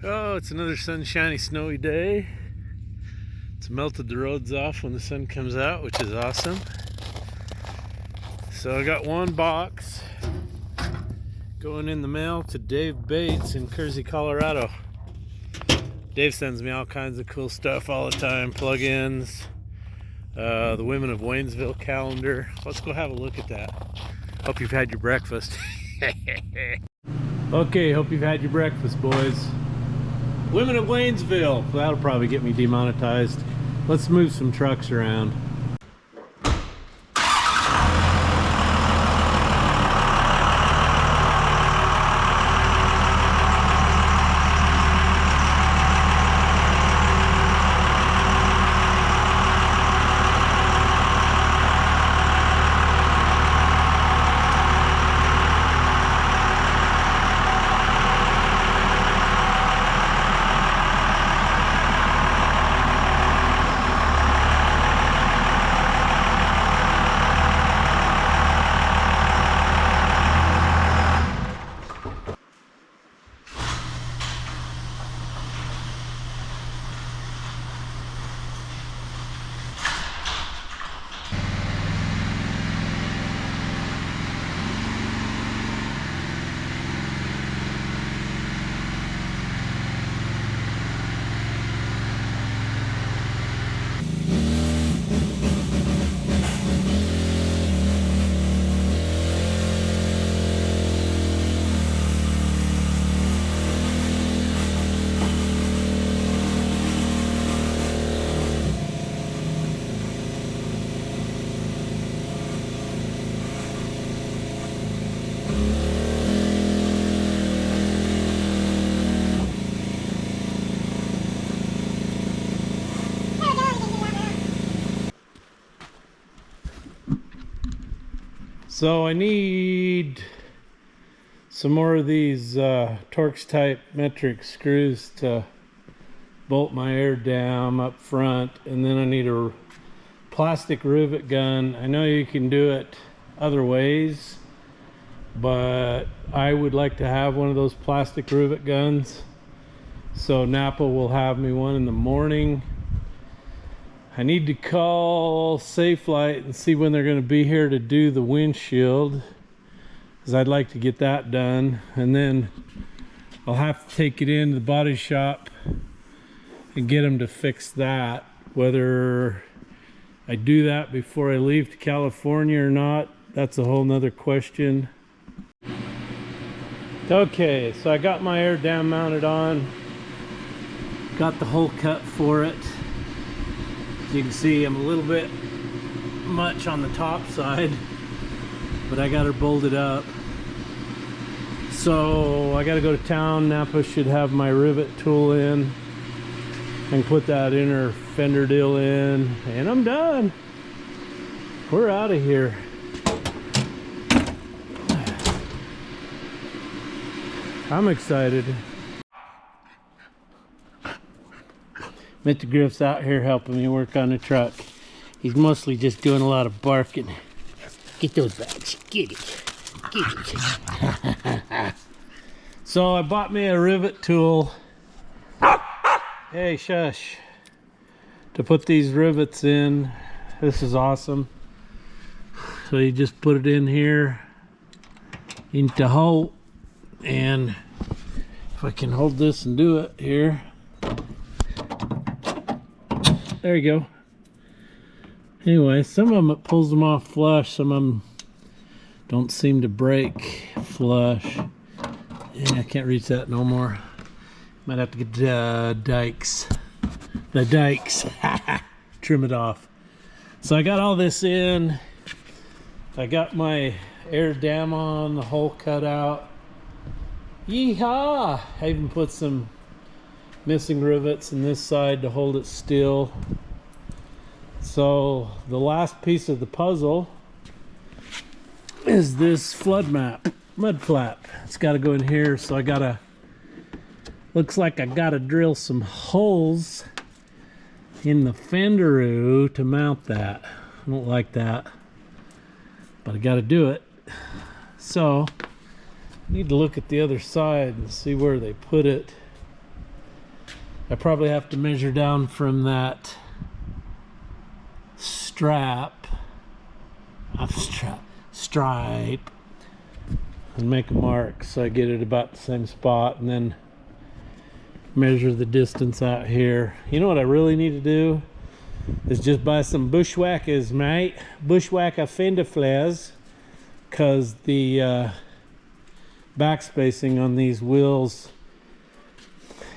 Oh, it's another sunshiny, snowy day. It's melted the roads off when the sun comes out, which is awesome. So I got one box going in the mail to Dave Bates in Kersey, Colorado. Dave sends me all kinds of cool stuff all the time, plugins, the Women of Waynesville calendar. Let's go have a look at that. Hope you've had your breakfast. Okay, hope you've had your breakfast, boys. Women of Waynesville. That'll probably get me demonetized. Let's move some trucks around. So I need some more of these Torx type metric screws to bolt my air dam up front, and then I need a plastic rivet gun. I know you can do it other ways, but I would like to have one of those plastic rivet guns. So Napa will have me one in the morning. I need to call Safelite and see when they're going to be here to do the windshield, because I'd like to get that done. And then I'll have to take it into the body shop and get them to fix that. Whether I do that before I leave to California or not, that's a whole nother question. Okay, so I got my air dam mounted on, got the hole cut for it. You can see I'm a little bit much on the top side, but I got her bolted up. So I got to go to town. Napa should have my rivet tool in and put that inner fender deal in, and I'm done. We're out of here. I'm excited. Mr. Griff's out here helping me work on the truck. He's mostly just doing a lot of barking. Get those bags. Get it. Get it. So I bought me a rivet tool. Hey, shush. To put these rivets in. This is awesome. So you just put it in here into the hole. And if I can hold this and do it here. There you go. Anyway, some of them it pulls them off flush, some of them don't seem to break flush. Yeah, I can't reach that no more. Might have to get the dikes. Trim it off. So I got all this in. I got my air dam on, the hole cut out. Yeehaw! I even put some missing rivets in this side to hold it still. So the last piece of the puzzle is this flood map, mud flap. It's got to go in here, so I gotta, looks like I gotta drill some holes in the fenderoo to mount that. I don't like that, but I gotta do it. So I need to look at the other side and see where they put it. I probably have to measure down from that stripe and make a mark so I get it about the same spot, and then measure the distance out here. You know what I really need to do is just buy some bushwhackers, mate. Bushwhacker fender flares, because the back spacing on these wheels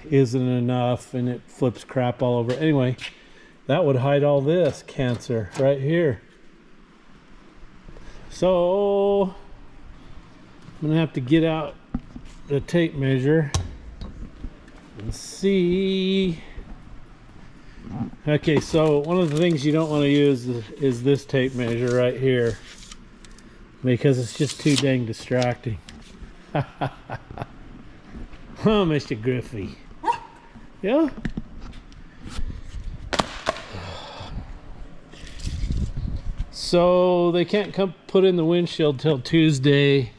isn't enough and it flips crap all over. Anyway, that would hide all this cancer right here. So I'm gonna have to get out the tape measure and see. Okay, so one of the things you don't want to use is this tape measure right here, because it's just too dang distracting. Oh, Mr. Griffey. Yeah? So they can't come put in the windshield till Tuesday,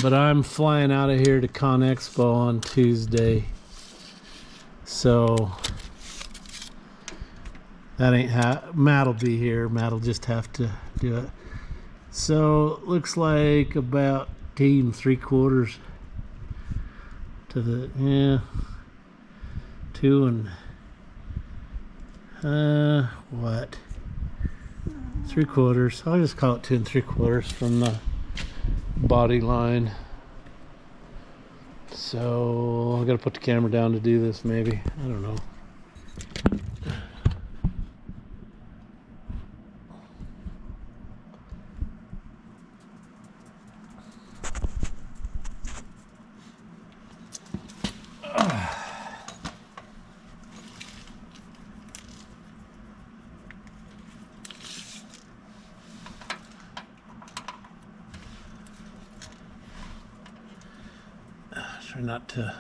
but I'm flying out of here to Con Expo on Tuesday. So that ain't Matt'll be here. Matt'll just have to do it. So looks like about 2 3/4 to the 2 and what? 3/4. I'll just call it 2 3/4 from the body line. So I gotta put the camera down to do this, maybe. I don't know. Try not to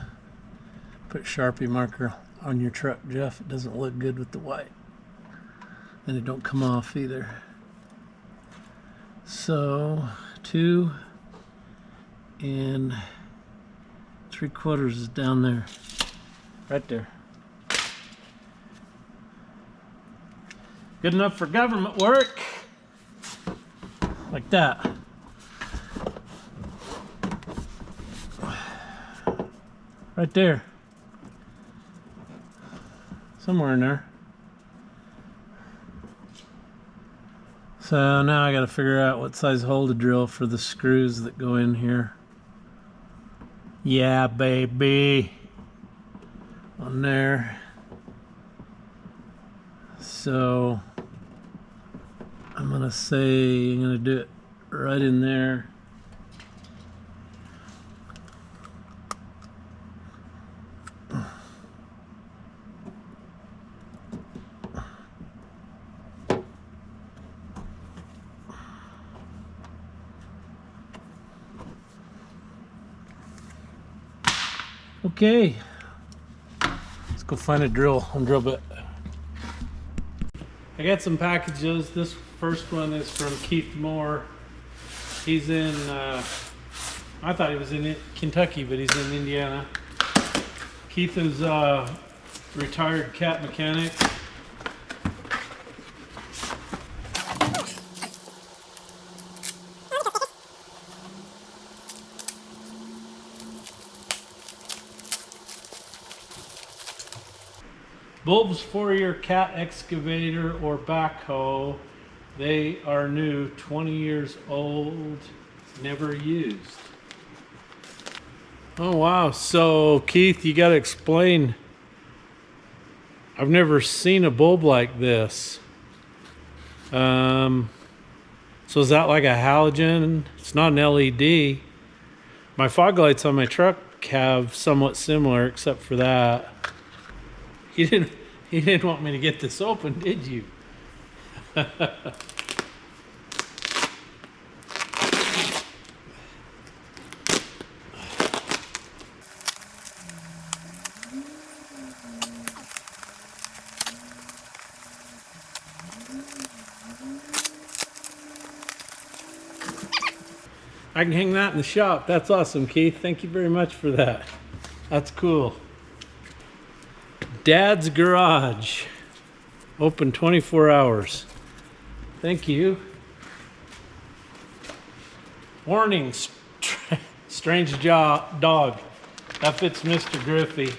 put Sharpie marker on your truck, Jeff. It doesn't look good with the white. And it don't come off either. So 2 3/4 is down there. Right there. Good enough for government work. Like that. Right there. Somewhere in there. So now I gotta figure out what size hole to drill for the screws that go in here. Yeah, baby. On there. So I'm gonna say I'm gonna do it right in there. Okay, let's go find a drill bit. I got some packages. This first one is from Keith Moore. He's in, I thought he was in Kentucky, but he's in Indiana. Keith is a retired cat mechanic. Bulbs for your cat excavator or backhoe. They are new, 20 years old, never used. Oh wow, so Keith, you gotta explain. I've never seen a bulb like this. So is that like a halogen? It's not an LED. My fog lights on my truck have somewhat similar, except for that. You didn't want me to get this open, did you? I can hang that in the shop. That's awesome, Keith. Thank you very much for that. That's cool. Dad's Garage. Open 24 hours. Thank you. Warning, strange dog. That fits Mr. Griffey.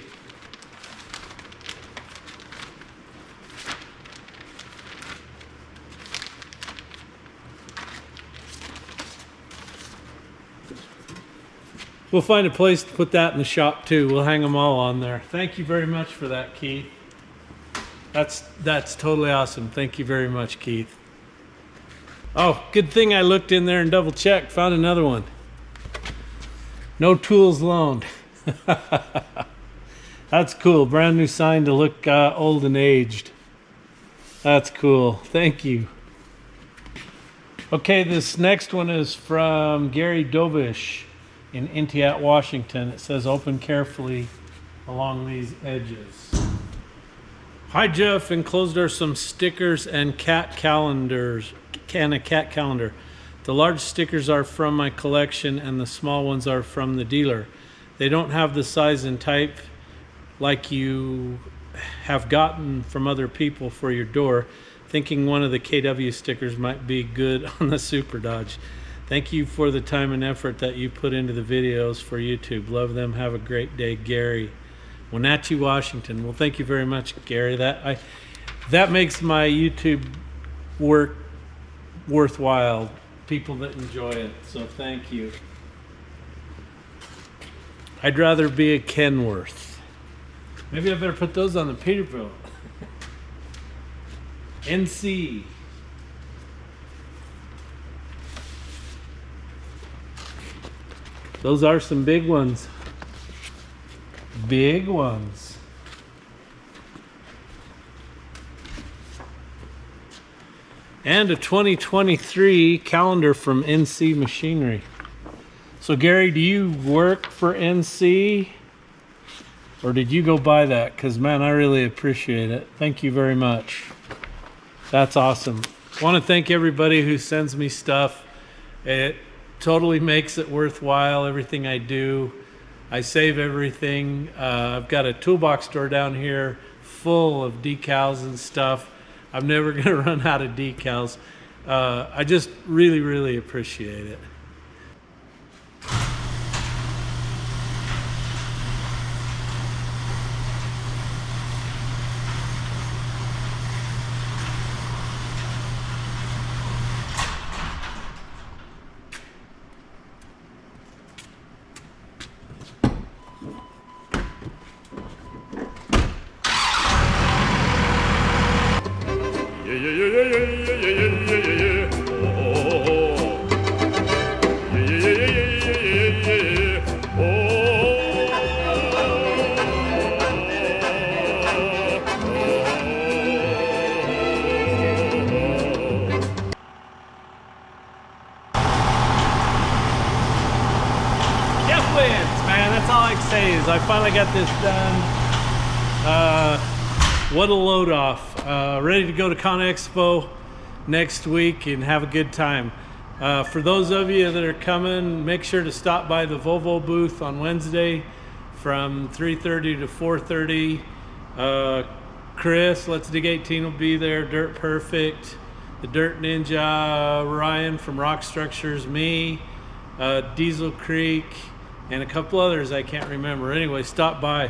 We'll find a place to put that in the shop too. We'll hang them all on there. Thank you very much for that, Keith. That's totally awesome. Thank you very much, Keith. Oh, good thing I looked in there and double checked. Found another one. No tools loaned. That's cool. Brand new sign to look old and aged. That's cool. Thank you. Okay, this next one is from Gary Dobish in Intiat, Washington. It says, open carefully along these edges. Hi, Jeff. Enclosed are some stickers and cat calendars. And a cat calendar. The large stickers are from my collection and the small ones are from the dealer. They don't have the size and type like you have gotten from other people for your door. Thinking one of the KW stickers might be good on the Super Dodge. Thank you for the time and effort that you put into the videos for YouTube. Love them. Have a great day, Gary. Wenatchee, Washington. Well, thank you very much, Gary. That makes my YouTube work worthwhile. People that enjoy it. So thank you. I'd rather be a Kenworth. Maybe I better put those on the Peterbilt. NC. Those are some big ones. Big ones. And a 2023 calendar from NC Machinery. So Gary, do you work for NC? Or did you go buy that? Because man, I really appreciate it. Thank you very much. That's awesome. I want to thank everybody who sends me stuff. It totally makes it worthwhile, everything I do. I save everything. I've got a toolbox store down here full of decals and stuff. I'm never going to run out of decals. I just really, really appreciate it. I finally got this done. What a load off. Ready to go to Con Expo next week and have a good time. For those of you that are coming, make sure to stop by the Volvo booth on Wednesday from 3:30 to 4:30. Chris, Let's Dig 18 will be there. Dirt Perfect, the Dirt Ninja, Ryan from Rock Structures, me, Diesel Creek, and a couple others I can't remember. Anyway, stop by.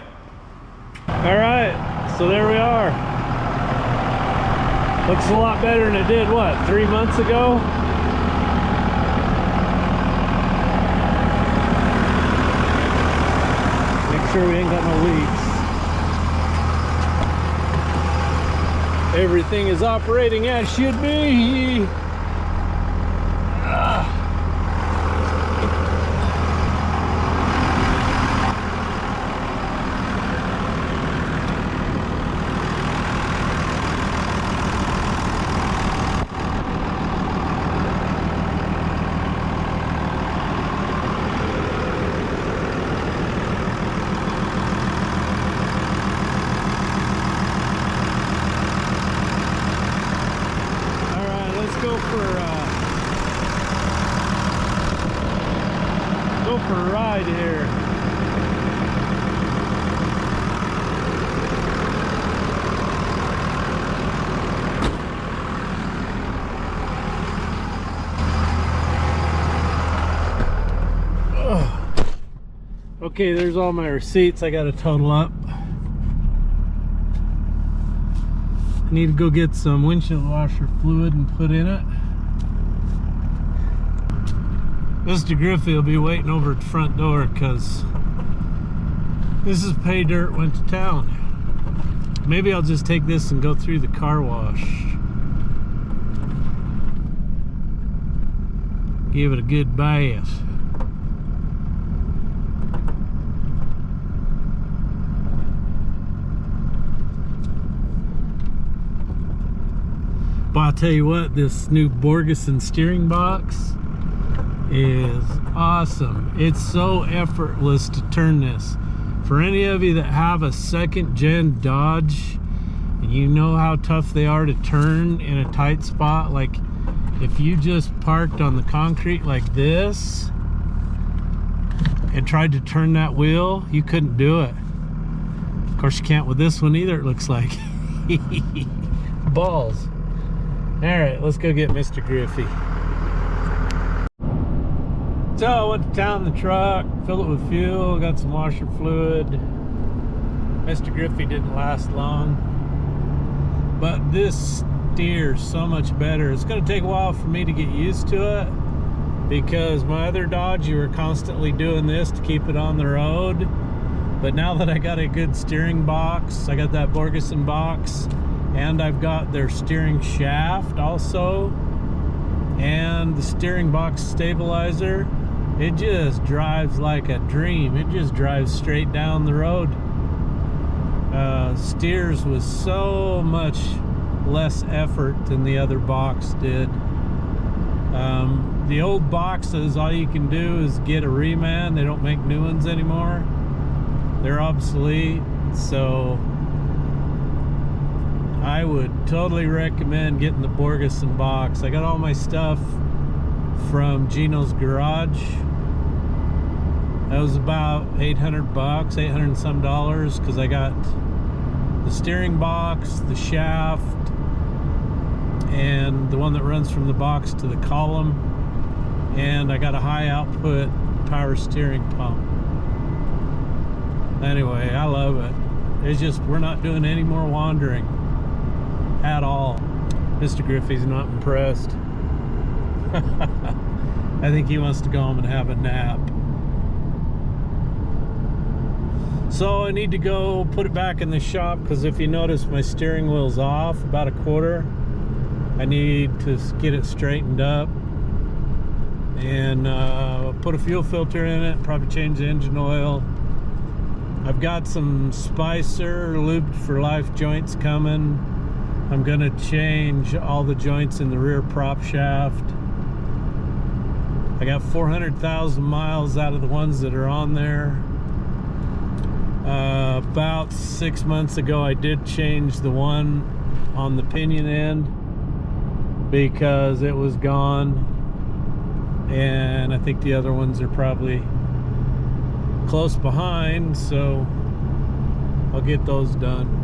All right, so there we are. Looks a lot better than it did, what, 3 months ago? Make sure we ain't got no leaks. Everything is operating as should be. Go for a ride here. Okay, there's all my receipts. I got to total up. I need to go get some windshield washer fluid and put in it. Mr. Griffey will be waiting over at the front door because Mrs. Jpaydirt went to town. Maybe I'll just take this and go through the car wash. Give it a good bath. But I'll tell you what, this new Borgeson steering box is awesome. It's so effortless to turn this. For any of you that have a second gen Dodge, you know how tough they are to turn in a tight spot. Like if you just parked on the concrete like this and tried to turn that wheel, you couldn't do it. Of course you can't with this one either, it looks like. Balls. All right, let's go get Mr. Griffey. So I went to town in the truck, filled it with fuel, got some washer fluid. Mr. Griffey didn't last long, but this steers so much better. It's going to take a while for me to get used to it because my other Dodge, you were constantly doing this to keep it on the road. But now that I got a good steering box, I got that Borgeson box, and I've got their steering shaft also, and the steering box stabilizer, it just drives like a dream. It just drives straight down the road. Steers with so much less effort than the other box did. The old boxes, all you can do is get a reman. They don't make new ones anymore. They're obsolete. So I would totally recommend getting the Borgeson box. I got all my stuff from Gino's Garage. That was about 800 bucks, 800 and some dollars, because I got the steering box, the shaft, and the one that runs from the box to the column, and I got a high output power steering pump. Anyway, I love it. It's just, we're not doing any more wandering at all. Mr. Griffey's not impressed. I think he wants to go home and have a nap. So I need to go put it back in the shop because if you notice my steering wheel's off about a quarter. I need to get it straightened up and put a fuel filter in it, probably change the engine oil. I've got some Spicer Lubed for Life joints coming. I'm gonna change all the joints in the rear prop shaft. I got 400,000 miles out of the ones that are on there. About 6 months ago I did change the one on the pinion end because it was gone, and I think the other ones are probably close behind, so I'll get those done.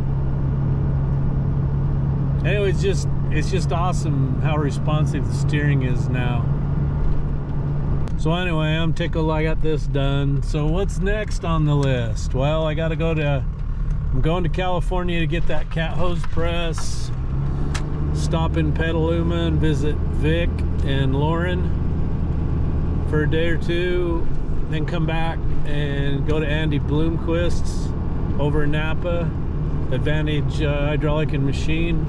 Anyway, it's just awesome how responsive the steering is now. So anyway, I'm tickled I got this done. So what's next on the list? Well, I'm going to California to get that cat hose press, stop in Petaluma and visit Vic and Lauren for a day or two, then come back and go to Andy Bloomquist's over in Napa, Advantage Hydraulic and Machine,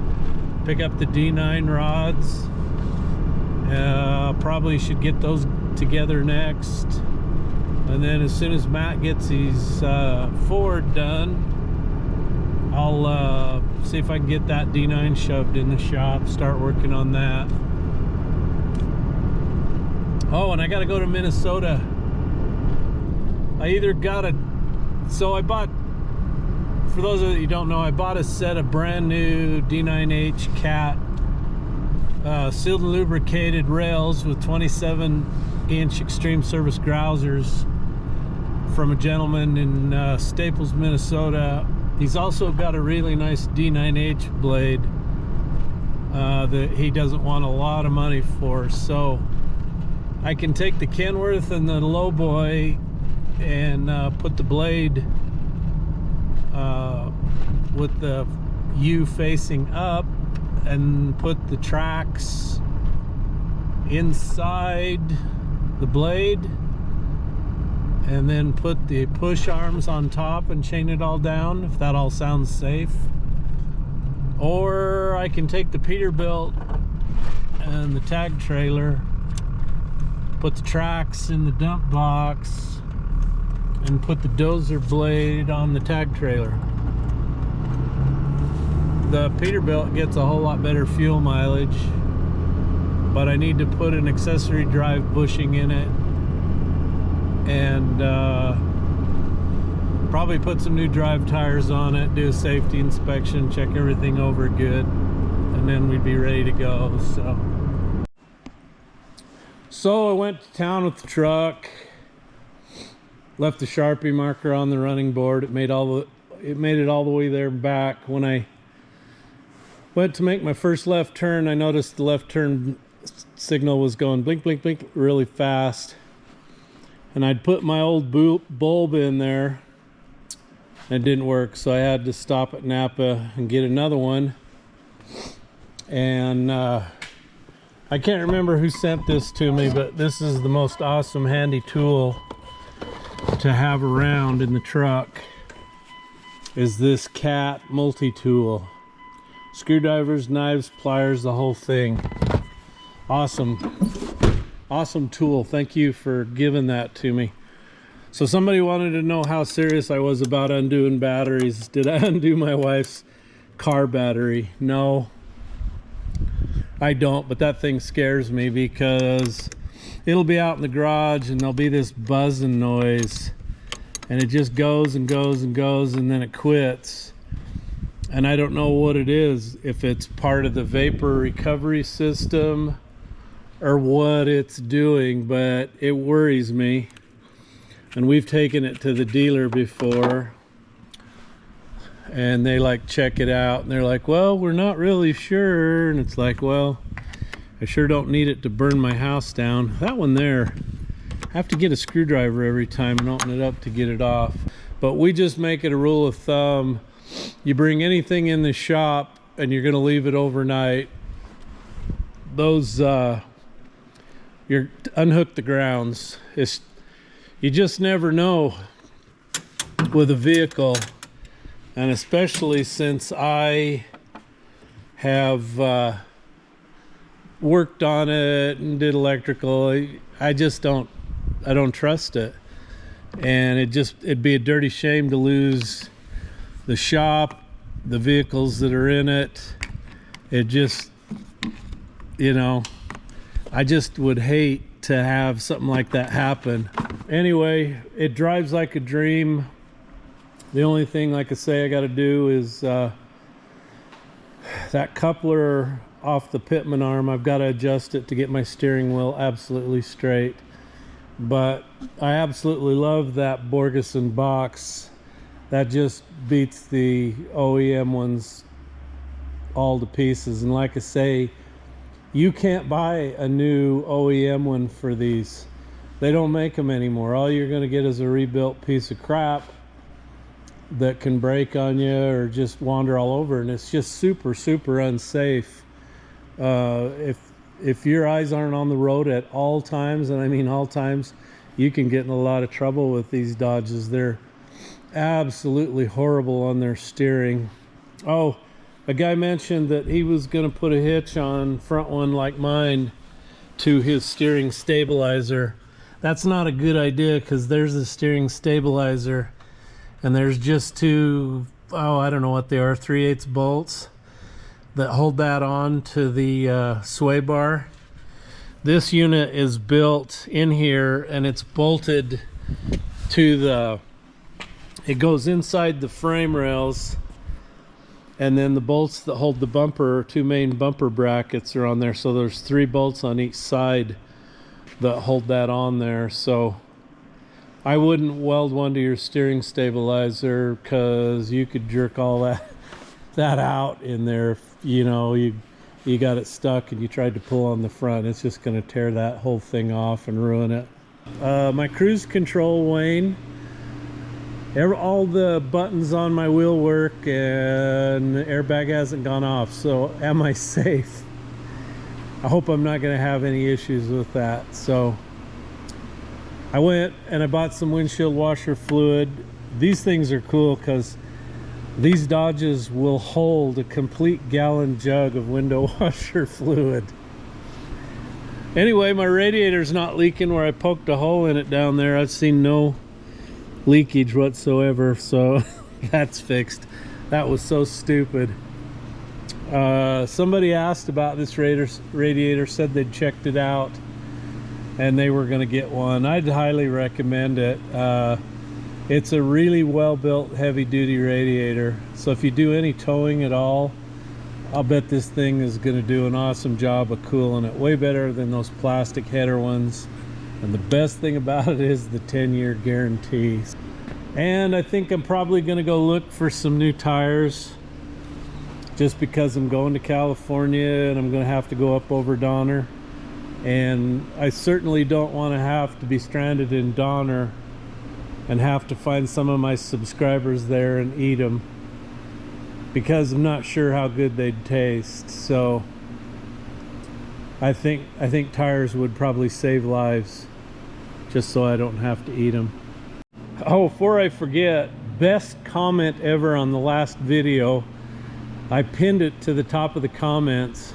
pick up the D9 rods. Probably should get those together next, and then as soon as Matt gets his Ford done, I'll see if I can get that D9 shoved in the shop, start working on that. Oh, and I gotta go to Minnesota. So I bought, for those of you who don't know, I bought a set of brand new D9H Cat sealed and lubricated rails with 27-inch extreme service grousers from a gentleman in Staples, Minnesota. He's also got a really nice D9H blade that he doesn't want a lot of money for, so I can take the Kenworth and the Lowboy and put the blade with the U facing up, and put the tracks inside the blade, and then put the push arms on top and chain it all down, if that all sounds safe. Or I can take the Peterbilt and the tag trailer, put the tracks in the dump box, and put the dozer blade on the tag trailer. The Peterbilt gets a whole lot better fuel mileage, but I need to put an accessory drive bushing in it, and probably put some new drive tires on it, do a safety inspection, check everything over good, and then we'd be ready to go. So I went to town with the truck, left the Sharpie marker on the running board. It made it all the way there and back. When I went to make my first left turn, I noticed the left turn signal was going blink, blink, blink really fast. And I'd put my old bulb in there, and it didn't work. So I had to stop at Napa and get another one. And I can't remember who sent this to me, but this is the most awesome handy tool to have around in the truck, is this CAT multi-tool. Screwdrivers, knives, pliers, the whole thing. Awesome tool. Thank you for giving that to me. So somebody wanted to know how serious I was about undoing batteries. Did I undo my wife's car battery? No, I don't, but that thing scares me because it'll be out in the garage and there'll be this buzzing noise, and it just goes and goes and goes, and then it quits. And I don't know what it is, if it's part of the vapor recovery system or what it's doing, but it worries me. And we've taken it to the dealer before, and they like check it out, and they're like, well, we're not really sure. And it's like, well, I sure don't need it to burn my house down. That one there, I have to get a screwdriver every time and open it up to get it off. But we just make it a rule of thumb: you bring anything in the shop and you're going to leave it overnight, those you unhook the grounds. You just never know with a vehicle, and especially since I have worked on it and did electrical, I don't trust it. And it'd be a dirty shame to lose the shop, the vehicles that are in it. It just, I just would hate to have something like that happen. Anyway, it drives like a dream. The only thing, like I say, I got to do is that coupler off the pitman arm. I've got to adjust it to get my steering wheel absolutely straight. But I absolutely love that Borgeson box. That just beats the OEM ones all to pieces. And like I say, you can't buy a new OEM one for these. They don't make them anymore. All you're going to get is a rebuilt piece of crap that can break on you or just wander all over, and it's just super, super unsafe. If your eyes aren't on the road at all times, and I mean all times, you can get in a lot of trouble with these Dodges. They're absolutely horrible on their steering. Oh, a guy mentioned that he was going to put a hitch on front one like mine to his steering stabilizer. That's not a good idea, because there's the steering stabilizer, and there's just two, I don't know what they are, 3/8 bolts that hold that on to the sway bar. This unit is built in here, and it's bolted to it goes inside the frame rails, and then the bolts that hold the bumper, two main bumper brackets, are on there. So there's 3 bolts on each side that hold that on there. So I wouldn't weld one to your steering stabilizer, because you could jerk all that out in there. If, you got it stuck and you tried to pull on the front, it's just going to tear that whole thing off and ruin it. My cruise control wane. All the buttons on my wheel work and the airbag hasn't gone off. So am I safe? I hope I'm not going to have any issues with that. So I went and I bought some windshield washer fluid. These things are cool because these Dodges will hold a complete gallon jug of window washer fluid. Anyway, my radiator's not leaking where I poked a hole in it down there. I've seen no leakage whatsoever, so that's fixed. That was so stupid. Somebody asked about this radiator, said they'd checked it out and they were going to get one. I'd highly recommend it. It's a really well-built heavy-duty radiator, so if you do any towing at all, I'll bet this thing is going to do an awesome job of cooling it. Way better than those plastic header ones. And the best thing about it is the 10-year guarantee. And I think I'm probably going to go look for some new tires, just because I'm going to California and I'm going to have to go up over Donner. And I certainly don't want to have to be stranded in Donner and have to find some of my subscribers there and eat them, because I'm not sure how good they'd taste. So I think tires would probably save lives, just so I don't have to eat them. Oh, before I forget, best comment ever on the last video. I pinned it to the top of the comments.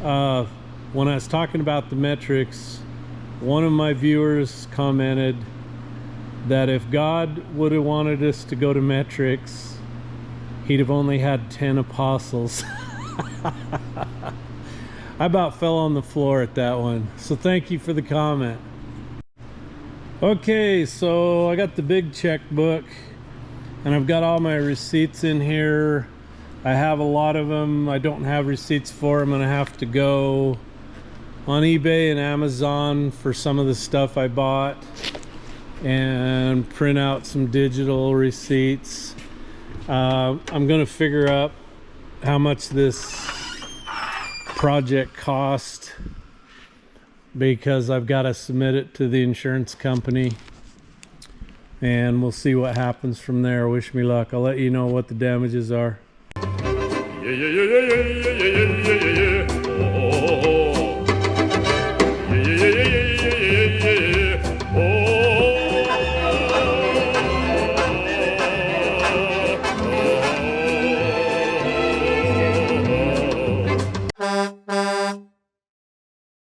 When I was talking about the metrics, one of my viewers commented that if God would have wanted us to go to metrics, he'd have only had 10 apostles. I about fell on the floor at that one. So thank you for the comment. Okay, so I got the big checkbook and I've got all my receipts in here. I have a lot of them I don't have receipts for. I'm gonna have to go on eBay and Amazon for some of the stuff I bought and print out some digital receipts. I'm gonna figure out how much this project cost, because I've got to submit it to the insurance company, and we'll see what happens from there. Wish me luck. I'll let you know what the damages are. Yeah, yeah, yeah, yeah, yeah, yeah, yeah, yeah, yeah. Oh, oh, oh.